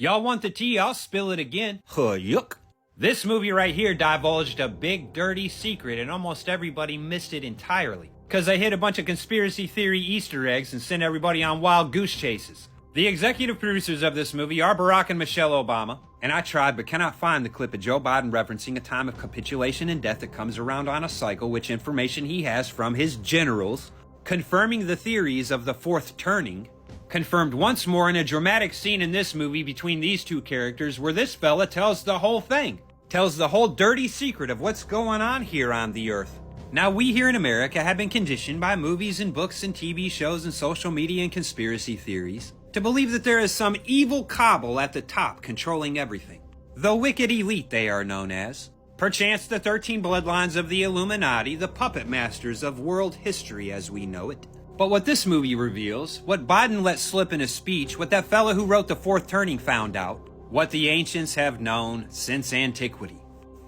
Y'all want the tea? I'll spill it again. Yuck. This movie right here divulged a big dirty secret and almost everybody missed it entirely. Cause I hit a bunch of conspiracy theory Easter eggs and sent everybody on wild goose chases. The executive producers of this movie are Barack and Michelle Obama, and I tried but cannot find the clip of Joe Biden referencing a time of capitulation and death that comes around on a cycle, which information he has from his generals, confirming the theories of the fourth turning, confirmed once more in a dramatic scene in this movie between these two characters where this fella tells the whole thing, tells the whole dirty secret of what's going on here on the earth. Now, we here in America have been conditioned by movies and books and TV shows and social media and conspiracy theories to believe that there is some evil cabal at the top controlling everything. The wicked elite they are known as. Perchance the 13 bloodlines of the Illuminati, the puppet masters of world history as we know it. But what this movie reveals, what Biden let slip in a speech, what that fella who wrote The Fourth Turning found out, what the ancients have known since antiquity.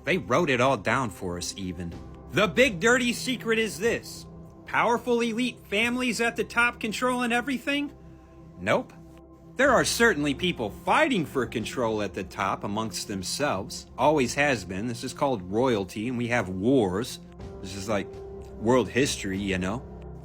They wrote it all down for us even. The big dirty secret is this. Powerful elite families at the top controlling everything? Nope. There are certainly people fighting for control at the top amongst themselves. Always has been. This is called royalty, and we have wars. This is like world history, you know.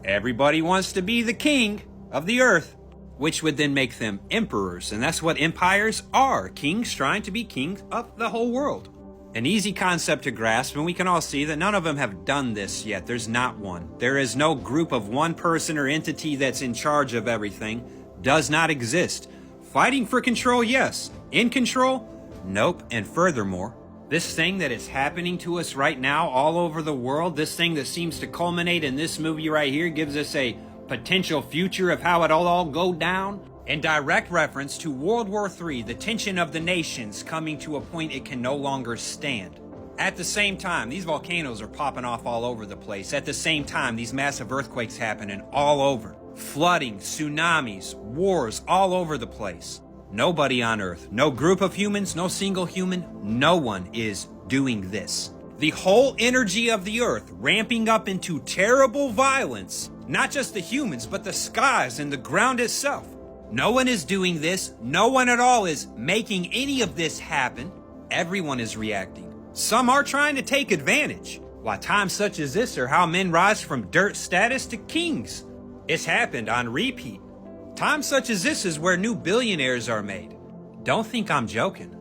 Everybody wants to be the king of the earth, which would then make them emperors, and that's what empires are. Kings trying to be king of the whole world. An easy concept to grasp, and we can all see that none of them have done this yet. There's not one. There is no group of one person or entity that's in charge of everything. Does not exist. Fighting for control, yes. In control? Nope. And furthermore, this thing that is happening to us right now all over the world, this thing that seems to culminate in this movie right here, gives us a potential future of how it'll all go down. In direct reference to World War III, the tension of the nations coming to a point it can no longer stand. At the same time, these volcanoes are popping off all over the place. At the same time, these massive earthquakes happening all over. Flooding, tsunamis, wars all over the place. Nobody on Earth, no group of humans, no single human, no one is doing this. The whole energy of the Earth ramping up into terrible violence, not just the humans, but the skies and the ground itself. No one is doing this. No one at all is making any of this happen. Everyone is reacting. Some are trying to take advantage. Why, times such as this are how men rise from dirt status to kings. It's happened on repeat. Times such as this is where new billionaires are made. Don't think I'm joking.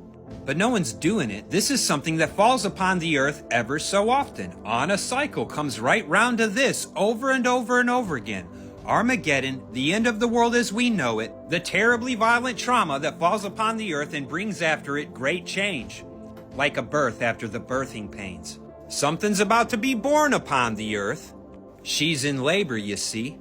But no one's doing it. This is something that falls upon the earth ever so often. On a cycle, comes right round to this over and over and over again. Armageddon, the end of the world as we know it, the terribly violent trauma that falls upon the earth and brings after it great change. Like a birth after the birthing pains. Something's about to be born upon the earth. She's in labor, you see.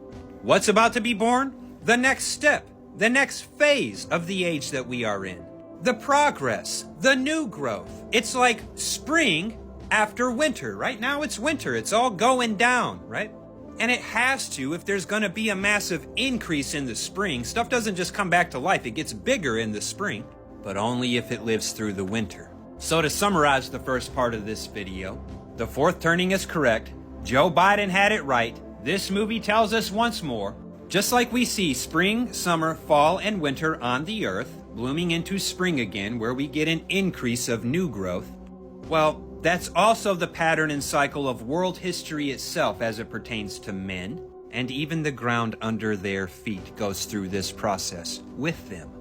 What's about to be born? The next step, the next phase of the age that we are in. The progress, the new growth. It's like spring after winter. Right now it's winter. It's all going down, right? And it has to if there's going to be a massive increase in the spring. Stuff doesn't just come back to life. It gets bigger in the spring, but only if it lives through the winter. So to summarize the first part of this video, the fourth turning is correct. Joe Biden had it right. This movie tells us once more, just like we see spring, summer, fall, and winter on the earth, blooming into spring again, where we get an increase of new growth, well, that's also the pattern and cycle of world history itself as it pertains to men, and even the ground under their feet goes through this process with them.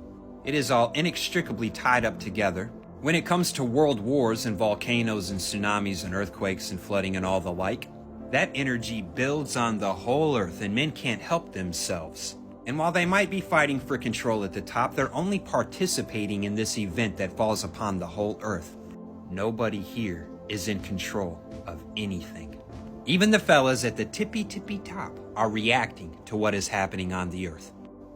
It is all inextricably tied up together. When it comes to world wars and volcanoes and tsunamis and earthquakes and flooding and all the like, that energy builds on the whole earth and men can't help themselves. And while they might be fighting for control at the top, they're only participating in this event that falls upon the whole earth. Nobody here is in control of anything. Even the fellas at the tippy top are reacting to what is happening on the earth.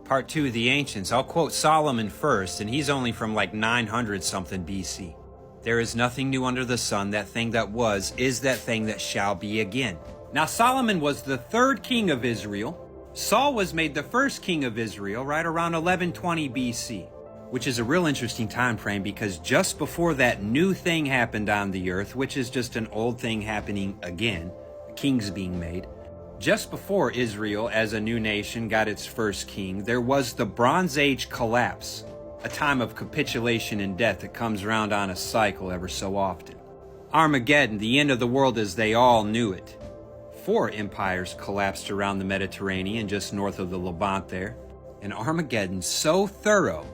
Part 2, the ancients. I'll quote Solomon first, and he's only from like 900 something BC. There is nothing new under the sun. That thing that was is that thing that shall be again. Now Solomon was the third king of Israel. Saul was made the first king of Israel right around 1120 BC, which is a real interesting time frame because just before that new thing happened on the earth, which is just an old thing happening again, kings being made, just before Israel as a new nation got its first king, there was the Bronze Age collapse. a time of capitulation and death that comes round on a cycle ever so often. Armageddon, the end of the world as they all knew it. 4 empires collapsed around the Mediterranean just north of the Levant there. And Armageddon so thorough,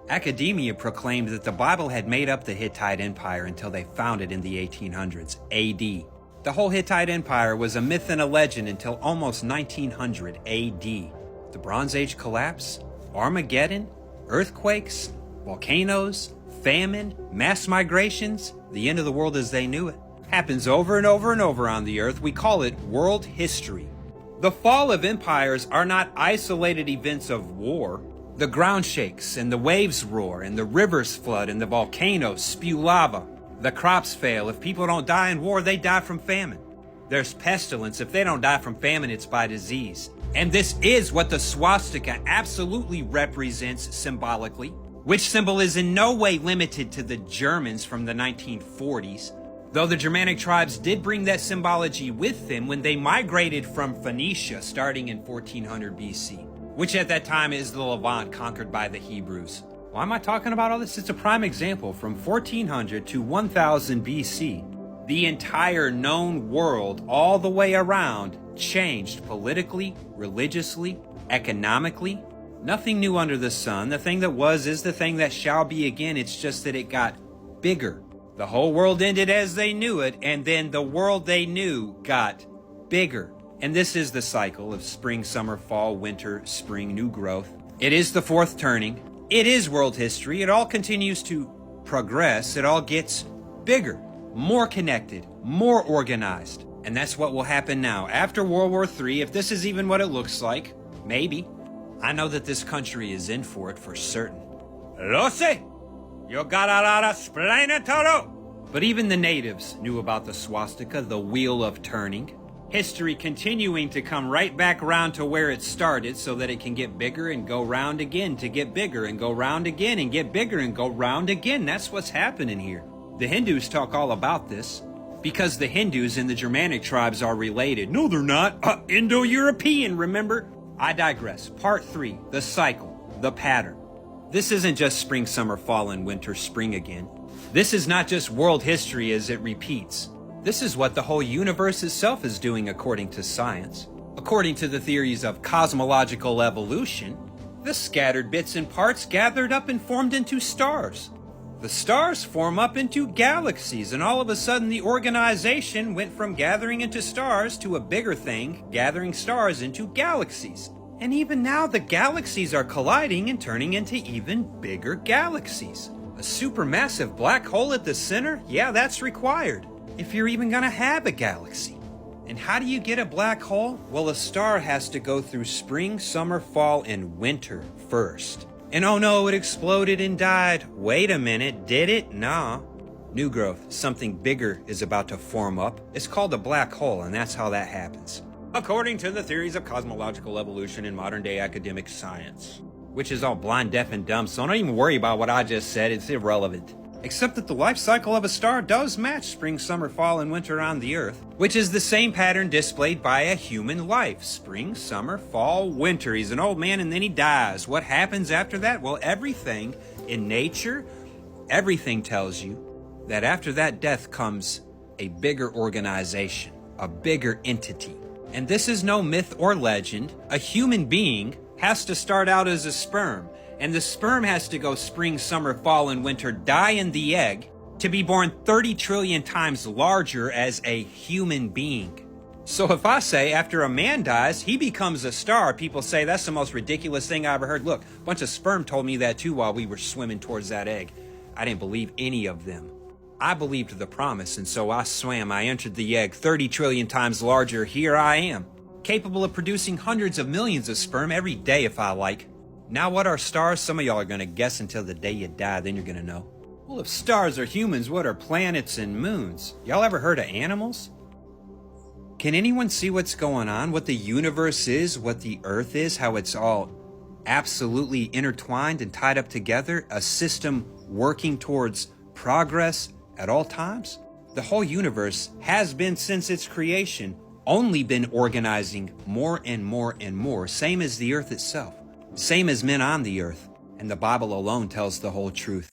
academia proclaimed that the Bible had made up the Hittite Empire until they found it in the 1800s AD. The whole Hittite Empire was a myth and a legend until almost 1900 AD. The Bronze Age collapse, Armageddon, earthquakes, volcanoes, famine, mass migrations, the end of the world as they knew it. Happens over and over and over on the earth. We call it world history. The fall of empires are not isolated events of war. The ground shakes and the waves roar and the rivers flood and the volcanoes spew lava. The crops fail. If people don't die in war, they die from famine. There's pestilence. If they don't die from famine, it's by disease. And this is what the swastika absolutely represents symbolically, which symbol is in no way limited to the Germans from the 1940s, though the Germanic tribes did bring that symbology with them when they migrated from Phoenicia starting in 1400 BC, which at that time is the Levant conquered by the Hebrews. Why am I talking about all this? It's a prime example. From 1400 to 1000 BC, the entire known world all the way around changed politically, religiously, economically. Nothing new under the sun. The thing that was is the thing that shall be again. It's just that it got bigger. The whole world ended as they knew it, and then the world they knew got bigger. And this is the cycle of spring, summer, fall, winter, spring, new growth. It is the fourth turning. It is world history. It all continues to progress. It all gets bigger, more connected, more organized. And that's what will happen now. After World War III, if this is even what it looks like, maybe. I know that this country is in for it for certain. Lo sé. Yo gotta explain it todo. But even the natives knew about the swastika, the wheel of turning. History continuing to come right back around to where it started so that it can get bigger and go round again to get bigger and go round again and get bigger and go round again. That's what's happening here. The Hindus talk all about this because the Hindus and the Germanic tribes are related. No, they're not. Indo-European, remember? I digress. Part 3, the cycle, the pattern. This isn't just spring, summer, fall, and winter, spring again. This is not just world history as it repeats. This is what the whole universe itself is doing according to science. According to the theories of cosmological evolution, the scattered bits and parts gathered up and formed into stars. The stars form up into galaxies, and all of a sudden the organization went from gathering into stars to a bigger thing, gathering stars into galaxies. And even now the galaxies are colliding and turning into even bigger galaxies. A supermassive black hole at the center? Yeah, that's required, if you're even gonna have a galaxy. And how do you get a black hole? Well, a star has to go through spring, summer, fall, and winter first. And oh no, it exploded and died. Wait a minute, did it? Nah. New growth, something bigger is about to form up. It's called a black hole, and that's how that happens. According to the theories of cosmological evolution in modern day academic science. Which is all blind, deaf, and dumb, so don't even worry about what I just said, it's irrelevant. Except that the life cycle of a star does match spring, summer, fall, and winter on the Earth, which is the same pattern displayed by a human life. Spring, summer, fall, winter. He's an old man and then he dies. What happens after that? Well, everything in nature, everything tells you that after that death comes a bigger organization, a bigger entity. And this is no myth or legend. A human being has to start out as a sperm. And the sperm has to go spring, summer, fall, and winter, die in the egg, to be born 30 trillion times larger as a human being. So if I say after a man dies, he becomes a star, people say that's the most ridiculous thing I ever heard. Look, a bunch of sperm told me that too while we were swimming towards that egg. I didn't believe any of them. I believed the promise, and so I swam. I entered the egg 30 trillion times larger. Here I am, capable of producing hundreds of millions of sperm every day if I like. Now what are stars? Some of y'all are going to guess until the day you die, then you're going to know. Well, if stars are humans, what are planets and moons? Y'all ever heard of animals? Can anyone see what's going on? What the universe is, what the Earth is, how it's all absolutely intertwined and tied up together? A system working towards progress at all times? The whole universe has been, since its creation, only been organizing more and more and more, same as the Earth itself. Same as men on the Earth. and the Bible alone tells the whole truth.